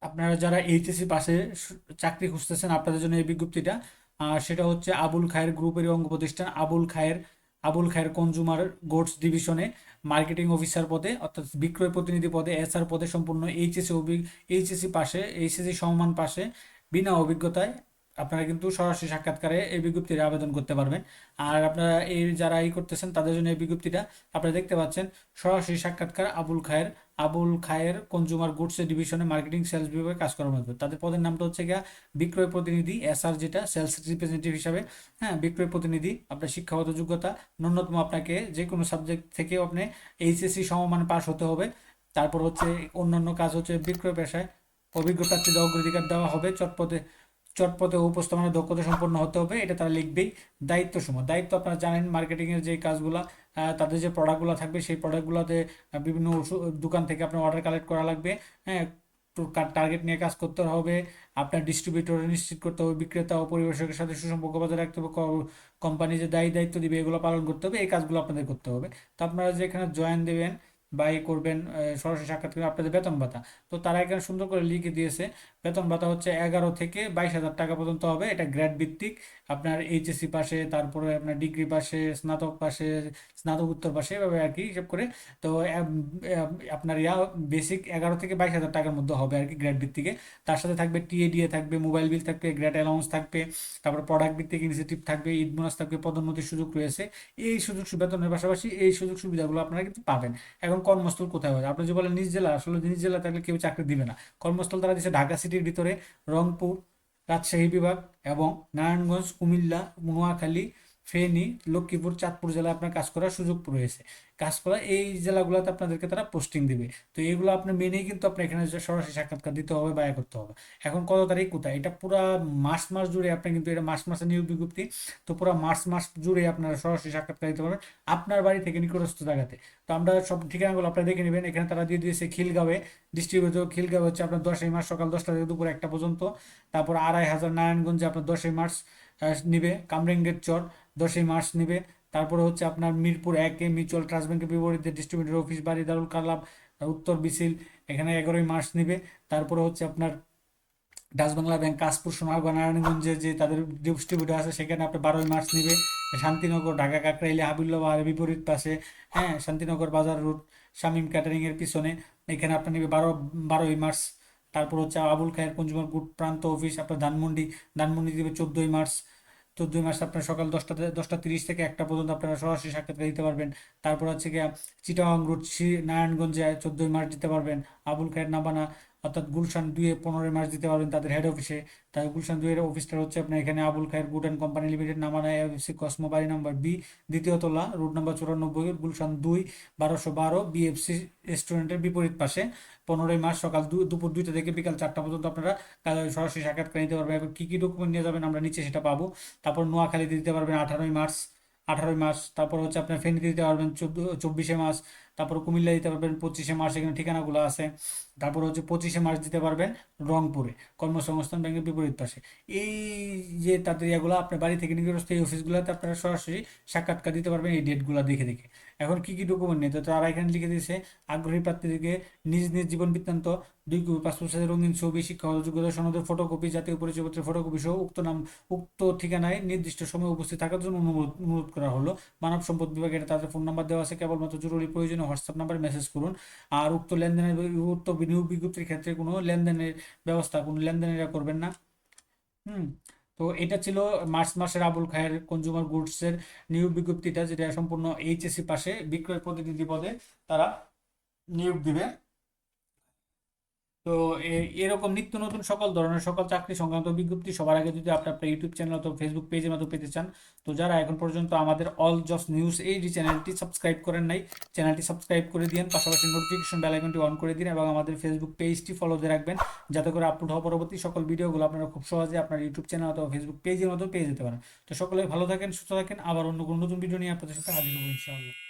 আপনারা যারা এইচএসসি পাশে চাকরি খুঁজতেছেন আপনাদের জন্য এই বিজ্ঞপ্তিটা। আর সেটা হচ্ছে আবুল খায়ের গ্রুপের অঙ্গ প্রতিষ্ঠান আবুল খায়ের কনজুমার গুডস ডিভিশনে মার্কেটিং অফিসার পদে অর্থাৎ বিক্রয় প্রতিনিধি পদে এসআর পদে সম্পূর্ণ এইচএসসি পাশে এইচএসসি সমমান পাশে বিনা অভিজ্ঞতায় আপনারা কিন্তু সরাসরি সাক্ষাৎকারে এই বিজ্ঞপ্তির আবেদন করতে পারবেন। আর আপনারা এই যারা করতেছেন তাদের জন্য এই বিজ্ঞপ্তিটা আপনারা দেখতে পাচ্ছেন, সরাসরি সাক্ষাৎকার আবুল খায়ের কনজুমার গুডস ডিভিশনে মার্কেটিং সেলস বিভাগে কাজ করার মতো। তাদের পদের নামটা হচ্ছে গিয়া বিক্রয় প্রতিনিধি এসআর, যেটা সেলস রিপ্রেজেন্টেটিভ হিসাবে। হ্যাঁ, বিক্রয় প্রতিনিধি। আপনার শিক্ষাগত যোগ্যতা ন্যূনতম আপনাকে যে কোনো সাবজেক্ট থেকেও আপনি এইচএসসি সমমান পাস হতে হবে। তারপর হচ্ছে অন্যান্য কাজ হচ্ছে বিক্রয় পেশায় অভিজ্ঞ প্রার্থীদের অগ্রাধিকার দেওয়া হবে। চটপটে উপস্থাপনা দক্ষতা সম্পন্ন হতে হবে, এটা তারা লিখবেই। দায়িত্ব আপনারা জানেন, মার্কেটিংয়ের যে কাজগুলা, তাদের যে প্রোডাক্টগুলো থাকবে সেই প্রোডাক্টগুলোতে বিভিন্ন দোকান থেকে আপনার অর্ডার কালেক্ট করা লাগবে। হ্যাঁ, টার্গেট নিয়ে কাজ করতে হবে। আপনার ডিস্ট্রিবিউটর নিশ্চিত করতে হবে, বিক্রেতা ও পরিবেশকের সাথে সুসম্পর্ক বজায় রাখতে হবে, কোম্পানি যে দায়িত্ব দিবে এগুলো পালন করতে হবে। এই কাজগুলো আপনাদের করতে হবে। তো আপনারা যে এখানে জয়েন দেবেন বা করবেন, সরাসরি সাক্ষাৎকার আপনাদের বেতন ভাতা। তো তারা এখানে সুন্দর করে লিখে দিয়েছে, বেতন ভাতা হচ্ছে 11 থেকে 22 হাজার টাকা পর্যন্ত হবে। এটা গ্রেড ভিত্তিক। আপনার এইচএসসি পাশে, তারপরে আপনার ডিগ্রি পাশে, স্নাতক পাশে, স্নাতকোত্তর পাশে, এভাবে আর কি হিসাব করে। তো আপনার বেসিক 11 থেকে 22 হাজার টাকার মধ্যে হবে আর কি গ্রেড ভিত্তিকে। তার সাথে থাকবে টিএডিএ থাকবে, মোবাইল বিল থাকবে, গ্রেড অ্যালাউন্স থাকবে, তারপর প্রোডাক্ট ভিত্তিক ইনিশিয়েটিভ থাকবে, ঈদ বোনাস থাকবে, পদোন্নতির সুযোগ রয়েছে। এই বেতনের পাশাপাশি এই সুযোগ সুবিধাগুলো আপনারা কিন্তু পাবেন। এখন কর্মস্থল কোথায় হবে? আপনি যে বলেন নিজ জেলা, আসলে নিজ জেলা থাকলে কেউ চাকরি দিবে না। কর্মস্থল তারা দিচ্ছে ঢাকা সিটির ভিতরে, রংপুর, রাজশাহী বিভাগ এবং নারায়ণগঞ্জ, কুমিল্লা, নোয়াখালী, ফেনী, লক্ষ্মীপুর, চাঁদপুর জেলায় আপনার কাজ করার সুযোগ রয়েছে। কাজ করা এই জেলাগুলোতে আপনাদেরকে তারা পোস্টিং দিবে। তো এইগুলো আপনার মেনেই কিন্তু আপনি এখানে যে সরাসরি সাক্ষাৎকার দিতে হবে বা করতে হবে। এখন কত তারিখ কোথায়, এটা পুরো মাস জুড়ে আপনি কিন্তু, এটা মাসে নিয়োগ বিজ্ঞপ্তি। তো পুরো মাস জুড়ে আপনারা সরাসরি সাক্ষাৎকার দিতে পারবেন আপনার বাড়ি থেকে নিকটস্থ জায়গাতে। তো আমরা সব ঠিকানাগুলো আপনারা দেখে নেবেন। এখানে তারা দিয়ে দিয়েছে খিলগাঁওয়ে, ডিস্ট্রিবিউটর খিলগাঁও হচ্ছে আপনার 10ই মার্চ সকাল 10টা থেকে দুপুর 1টা পর্যন্ত। তারপর 2,500 নারায়ণগঞ্জে আপনার 10ই মার্চ নিবে। কামরেঙ্গের চর 10ই মার্চ নিবে। তারপরে হচ্ছে আপনার মিরপুর 1-এ মিউচুয়াল ট্রাস্ট ব্যাংকের বিপরীতে ডিস্ট্রিবিউটর অফিস বাড়ি দারুল কালাম উত্তর বিসিল, এখানে 11ই মার্চ নিবে। তারপরে হচ্ছে আপনার ডাচ বাংলা ব্যাংক কাশপুর সোনারগাঁ নারায়ণগঞ্জে যে তাদের ডিস্ট্রিবিউটর আছে সেখানে আপনার 12ই মার্চ নিবে। শান্তিনগর ঢাকা কাকরাইলে হাবিবুল্লাহ বাজারের বিপরীত পাশে, হ্যাঁ, শান্তিনগর বাজার রোড শামীম ক্যাটারিং এর পিছনে, এখানে আপনার নিবে 12ই মার্চ। তারপর হচ্ছে আবুল খায়ের কনজিউমার গুড প্রান্ত অফিস আপনার ধানমন্ডি দিবে 14ই মার্চ। 14ই মার্চ আপনার সকাল 10টা 30 থেকে 1টা পর্যন্ত আপনারা সরাসরি সাক্ষাৎকার দিতে পারবেন। তারপর হচ্ছে গিয়ে চিটাগাং রোড নারায়ণগঞ্জে 14ই মার্চ দিতে পারবেন। আবুল খায়ের নাবানা অর্থাৎ গুলশান 2-এ 15ই মার্চ দিতে পারবেন তাদের হেড অফিসে। তাই গুলশান 2-এর অফিসটা হচ্ছে আপনার এখানে Abul Khayer good and company limited, নামানা এফসি, কসমো, বাড়ি নাম্বার বি, দ্বিতীয় তলা, রোড নাম্বার 94, গুলশান 2, 1212, বিএফসি রেস্টুরেন্টের বিপরীত পাশে। 15ই মার্চ সকাল দুপুর 2টা থেকে বিকাল 4টা পর্যন্ত আপনারা সরাসরি সাক্ষাৎকার নিতে পারবেন। এখন কী কী ডকুমেন্ট নিয়ে যাবেন আমরা নিচে সেটা পাবো। তারপর নোয়াখালীতে দিতে পারবেন 18ই মার্চ। তারপর হচ্ছে আপনার ফেনীতে দিতে পারবেন 24শে মার্চ। তারপর কুমিল্লা দিতে পারবেন 25শে মার্চ, এখানে ঠিকানাগুলো আছে। তারপর হচ্ছে 25শে মার্চ দিতে পারবেন রংপুরে, কর্মসংস্থান ব্যাংকের বিপরীত পাশে। এই যে তাদের ইয়েগুলো আপনার বাড়ি থেকে নিকটস্থ এই অফিসগুলোতে আপনারা সরাসরি সাক্ষাৎকার দিতে পারবেন এই ডেটগুলো দেখে দেখে। এখন কি কি ডকুমেন্ট নিতে, তো তারা এখানে লিখে দিয়েছে আগ্রহী প্রার্থীদেরকে নিজ নিজ জীবন বৃত্তান্ত, 2 কপি পাসপোর্ট সাইজের রঙিন ছবি, শিক্ষাগত যোগ্যতা সনদের ফটোকপি, জাতীয় পরিচয়পত্রের ফটোকপি সহ উক্ত ঠিকানায় নির্দিষ্ট সময়ে উপস্থিত থাকার জন্য অনুরোধ করা হলো। মানব সম্পদ বিভাগে এটা তাদের ফোন নাম্বার দেওয়া আছে, কেবলমাত্র জরুরি প্রয়োজনে হোয়াটসঅ্যাপ নাম্বারে মেসেজ করুন। আর উক্ত বিনিয়োগ বিজ্ঞপ্তির ক্ষেত্রে কোনো লেনদেনের এরা করবেন না। হুম। তো এটা ছিল মার্চ মাসের আবুল খায়ের কনজিউমার গুডসের নিয়োগ বিজ্ঞপ্তিটা, যেটা সম্পূর্ণ এইচএসসি পাশে বিক্রয় প্রতিনিধি পদে তারা নিয়োগ দিবে। তো এরকম নিত্য নতুন সকল চাকরি সংক্রান্ত বিজ্ঞপ্তি সবার আগে যদি আপনি আপনার ইউটিউব চ্যানেল অথবা ফেসবুক পেজের মতো পেতে চান, তো যারা এখন পর্যন্ত আমাদের অল জবস নিউজ এই চ্যানেলটি সাবস্ক্রাইব করেন নাই, চ্যানেলটি সাবস্ক্রাইব করে দিন, পাশাপাশি নোটিফিকেশন বেল আইকনটি অন করে দিন এবং আমাদের ফেসবুক পেজটি ফলো দিয়ে রাখবেন, যাতে করে আপলোড হওয়া পরবর্তী সকল ভিডিওগুলো আপনারা খুব সহজে আপনার ইউটিউব চ্যানেল অথবা ফেসবুক পেজের মতো পেয়ে যেতে পারেন। তো সকলে ভালো থাকেন, সুস্থ থাকেন, আবার অন্য কোনো নতুন ভিডিও নিয়ে আপনাদের সাথে হাজির হবো ইনশাআল্লাহ।